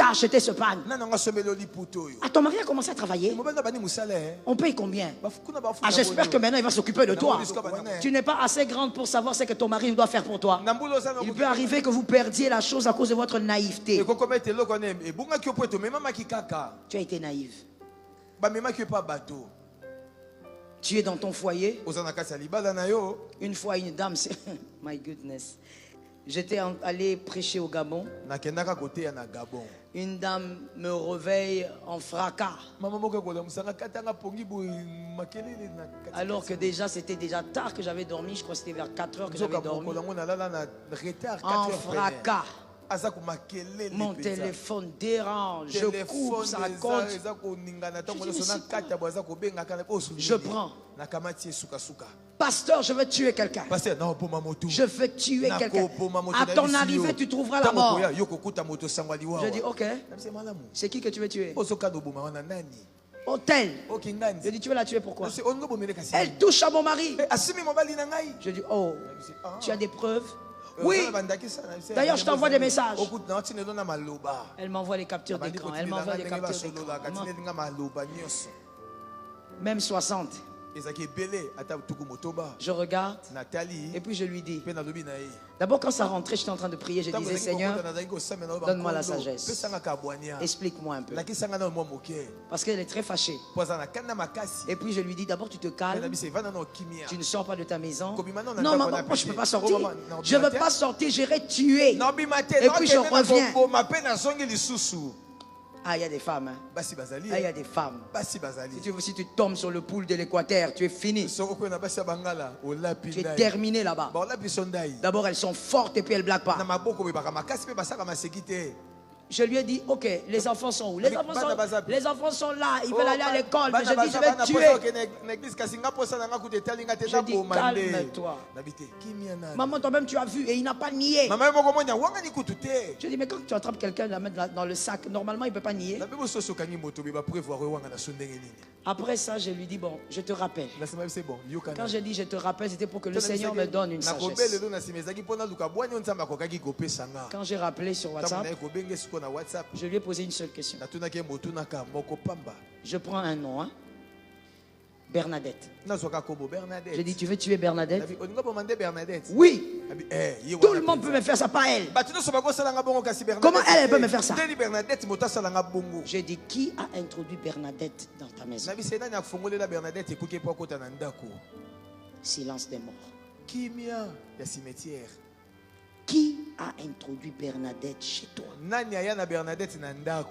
t'a acheté ce pan? Ah, ton mari a commencé à travailler. On paye combien? Ah, j'espère que maintenant il va s'occuper de toi. Tu n'es pas assez grande pour savoir ce que ton mari doit faire pour toi. Il peut arriver que vous perdiez la chose à cause de votre naïveté. Tu as été naïve. Tu es dans ton foyer. Une fois, une dame, my goodness. J'étais allé prêcher au Gabon. Une dame me réveille en fracas. Alors que déjà, c'était déjà tard que j'avais dormi. Je crois que c'était vers 4 heures que j'avais dormi. En fracas. Mon téléphone dérange. Je coupe, ça compte. Je prends. Pasteur, je veux tuer quelqu'un. Je veux tuer quelqu'un. À ton arrivée, tu trouveras la mort. Je dis, ok. C'est qui que tu veux tuer? Hôtel. Je dis, tu veux la tuer pourquoi? Elle touche à mon mari. Je dis, oh, tu as des preuves? Oui. D'ailleurs, je t'envoie des messages. Elle m'envoie les captures d'écran. Elle m'envoie les captures d'écran. Même 60. Je regarde et puis je lui dis. D'abord quand ça rentrait, j'étais en train de prier, je disais Seigneur, donne-moi la sagesse. Explique-moi un peu. Parce qu'elle est très fâchée. Et puis je lui dis d'abord tu te calmes. Tu ne sors pas de ta maison. Non maman, je ne peux pas sortir. Je ne veux pas sortir, j'irai tuer. Et puis je reviens. Ah, il y a des femmes. Hein. Ah, il y a des femmes. Si tu tombes sur le pool de l'Équateur, tu es fini. Tu es terminé là-bas. D'abord, elles sont fortes et puis elles ne blaguent pas. Je lui ai dit, ok, les enfants sont où? Les enfants sont là, ils veulent aller à l'école. Mais je dis, je vais tuer. Je dis, calme-toi. Maman, toi-même, tu as vu et il n'a pas nié. Je dis, mais quand tu attrapes quelqu'un, la mettre dans le sac, normalement, il ne peut pas nier. Après ça, je lui dis, bon, je te rappelle. Quand je dis je te rappelle, c'était pour que le Seigneur me donne une sagesse. Quand j'ai rappelé sur WhatsApp, je lui ai posé une seule question. Je prends un nom, hein? Bernadette. J'ai dit, tu veux tuer Bernadette? Oui. Tout le monde peut me faire ça, pas elle. Comment elle peut me faire ça? J'ai dit, qui a introduit Bernadette dans ta maison? Silence des morts. Qui a introduit Bernadette chez toi?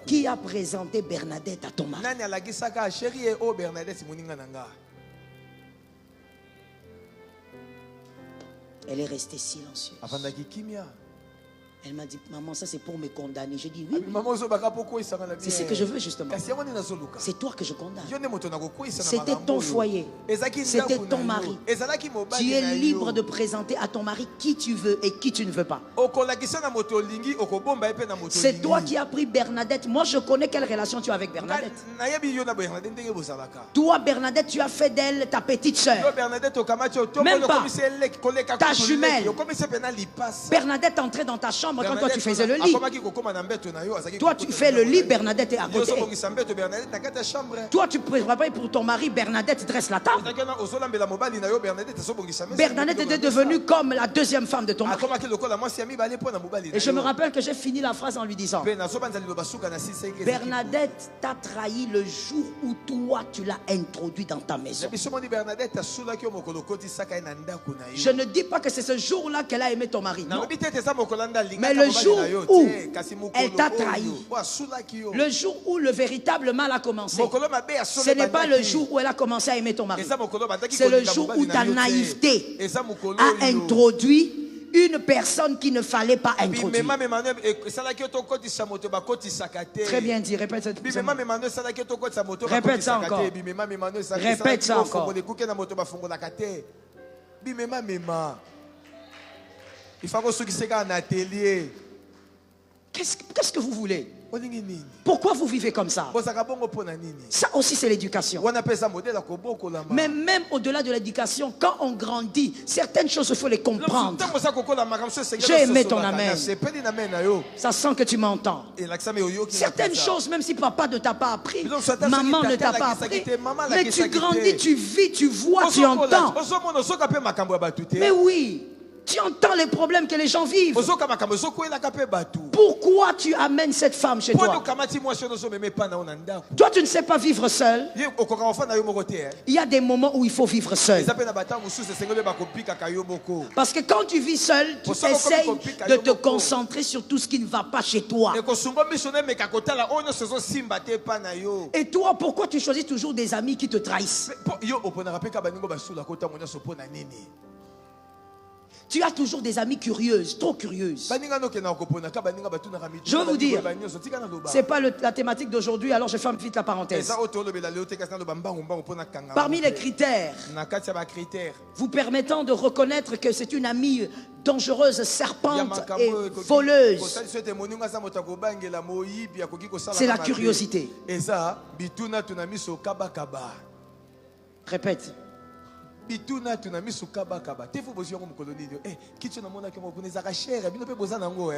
Qui a présenté Bernadette à ton mari? Elle est restée silencieuse. Elle m'a dit, maman, ça c'est pour me condamner. J'ai dit, oui. C'est ce que je veux justement. C'est toi que je condamne. C'était ton foyer. C'était ton mari. Tu es libre de présenter à ton mari qui tu veux et qui tu ne veux pas. C'est toi qui as pris Bernadette. Moi, je connais quelle relation tu as avec Bernadette. Toi, Bernadette, tu as fait d'elle ta petite soeur. Même pas ta jumelle. Bernadette est entrée dans ta chambre quand toi tu faisais le lit. Toi tu fais le lit, Bernadette est à côté. Toi tu prépares pour ton mari, Bernadette dresse la table. Bernadette était devenue comme la deuxième femme de ton mari. Et je me rappelle que j'ai fini la phrase en lui disant, Bernadette t'a trahi le jour où toi tu l'as introduit dans ta maison. Je ne dis pas que c'est ce jour-là qu'elle a aimé ton mari. Non. Mais le jour où elle t'a trahi, le jour où le véritable mal a commencé, ce n'est pas le jour où elle a commencé à aimer ton mari. C'est le jour où ta naïveté a introduit une personne qui ne fallait pas introduire. Très bien dit, répète cette chose. Répète ça encore. Répète ça encore. Il faut que ce qui un atelier. Qu'est-ce que vous voulez? Pourquoi vous vivez comme ça? Ça aussi c'est l'éducation. Mais même au-delà de l'éducation, quand on grandit, certaines choses il faut les comprendre. J'ai aimé ton amen. Ça sent que tu m'entends. Certaines choses, même si papa ne t'a pas appris, maman ne t'a pas appris, mais tu grandis, tu vis, tu vois, tu entends. Mais oui. Tu entends les problèmes que les gens vivent. Pourquoi tu amènes cette femme chez toi? Toi, tu ne sais pas vivre seul. Il y a des moments où il faut vivre seul. Parce que quand tu vis seul, tu essayes de te concentrer sur tout ce qui ne va pas chez toi. Et toi, pourquoi tu choisis toujours des amis qui te trahissent? Tu as toujours des amies curieuses, trop curieuses. Je veux vous dire, ce n'est pas la thématique d'aujourd'hui, alors je ferme vite la parenthèse. Parmi les critères vous permettant de reconnaître que c'est une amie dangereuse, serpente et voleuse, c'est la curiosité. Répète. Bituna tunami sukaba kaba tefu bozio ko mukoloni dio kitu na mona ke mo kuneza ka shere bino pe bozana ngo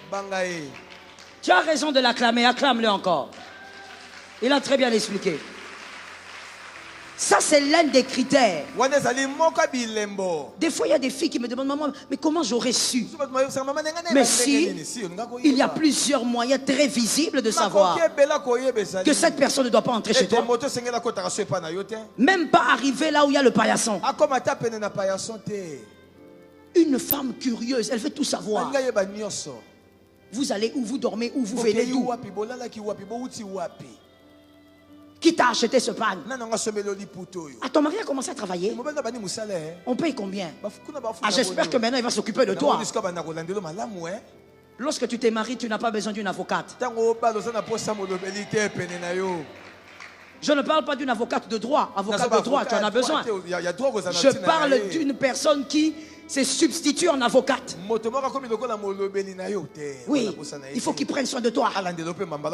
banga Tu as raison de l'acclamer, acclame-le encore. Il a très bien expliqué. Ça, c'est l'un des critères. Des fois, il y a des filles qui me demandent, maman, mais comment j'aurais su? Mais si, il y a plusieurs moyens très visibles de savoir que cette personne ne doit pas entrer chez toi. Même pas arriver là où il y a le paillasson. Une femme curieuse, elle veut tout savoir. Vous allez où, vous dormez où, vous venez d'où? Qui t'a acheté ce pan? Ah, ton mari a commencé à travailler. On paye combien? Ah, j'espère que maintenant il va s'occuper de toi. Lorsque tu t'es marié, tu n'as pas besoin d'une avocate. Je ne parle pas d'une avocate de droit. Avocate de droit, tu en as besoin. Je parle d'une personne qui se substitue en avocate. Oui, il faut qu'il prenne soin de toi.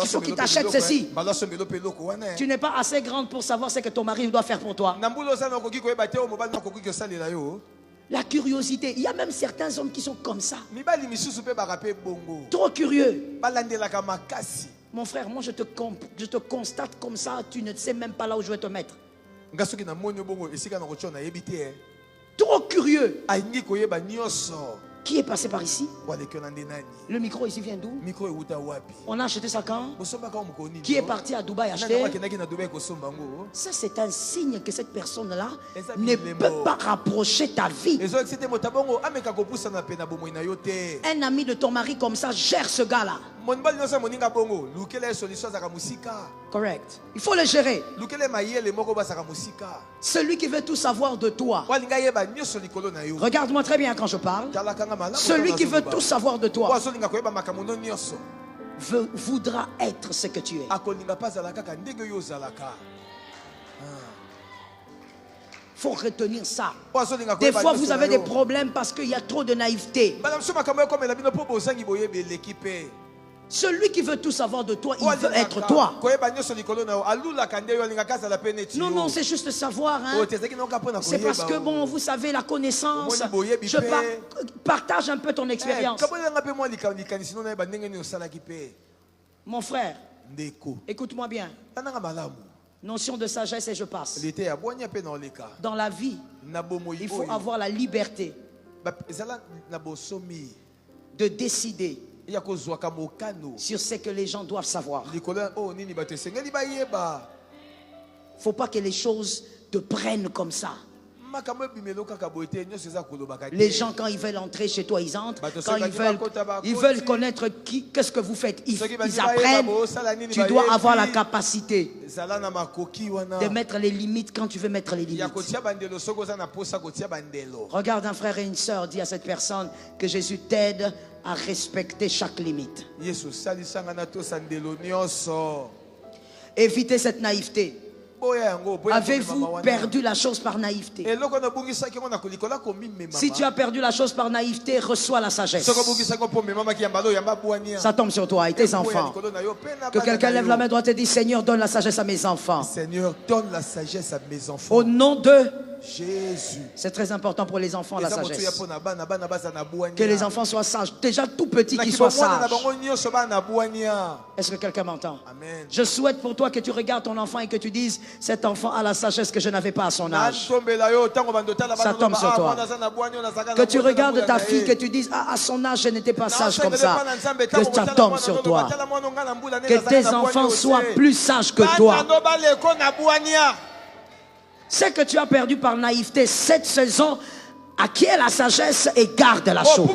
Il faut qu'il t'achète ceci. Tu n'es pas assez grande pour savoir ce que ton mari doit faire pour toi. La curiosité. Il y a même certains hommes qui sont comme ça. Trop curieux. Mon frère, moi je te constate comme ça, tu ne sais même pas là où je vais te mettre. Trop curieux. Qui est passé par ici? Le micro ici vient d'où? On a acheté ça quand? Qui est parti à Dubaï acheter? Ça c'est un signe que cette personne-là ne peut pas rapprocher ta vie. Un ami de ton mari comme ça gère ce gars-là. Correct. Il faut le gérer. Celui qui veut tout savoir de toi. Regarde-moi très bien quand je parle. Celui qui veut tout savoir de toi voudra être ce que tu es. Faut retenir ça. Des fois vous avez des problèmes parce qu'il y a trop de naïveté. Celui qui veut tout savoir de toi, il veut être toi. Non, non, c'est juste savoir. Hein. C'est parce que, bon, vous savez, la connaissance. Je partage un peu ton expérience. Mon frère, écoute-moi bien. Notion de sagesse et je passe. Dans la vie, il faut avoir la liberté de décider sur ce que les gens doivent savoir. Il ne faut pas que les choses te prennent comme ça. Les gens, quand ils veulent entrer chez toi, ils entrent. Quand ils veulent connaître qu'est-ce que vous faites, ils apprennent. Tu dois avoir la capacité de mettre les limites quand tu veux mettre les limites. Regarde un frère et une soeur, dis à cette personne que Jésus t'aide à respecter chaque limite. Évitez cette naïveté. Avez-vous perdu la chose par naïveté? Si tu as perdu la chose par naïveté, reçois la sagesse. Ça tombe sur toi et tes enfants. Que quelqu'un lève la main droite et dit: Seigneur, donne la sagesse à mes enfants. Seigneur, donne la sagesse à mes enfants. Au nom de Jésus. C'est très important pour les enfants, la sagesse. Que les enfants soient sages. Déjà tout petits qu'ils soient sages. Est-ce que quelqu'un m'entend? Je souhaite pour toi que tu regardes ton enfant et que tu dises: cet enfant a la sagesse que je n'avais pas à son âge. Ça tombe sur toi. Que tu regardes ta fille, que tu dises: ah, à son âge je n'étais pas sage comme ça. Que ça tombe sur toi. Que tes enfants soient plus sages que toi. Ce que tu as perdu par naïveté cette saison, acquiert la sagesse et garde la chose.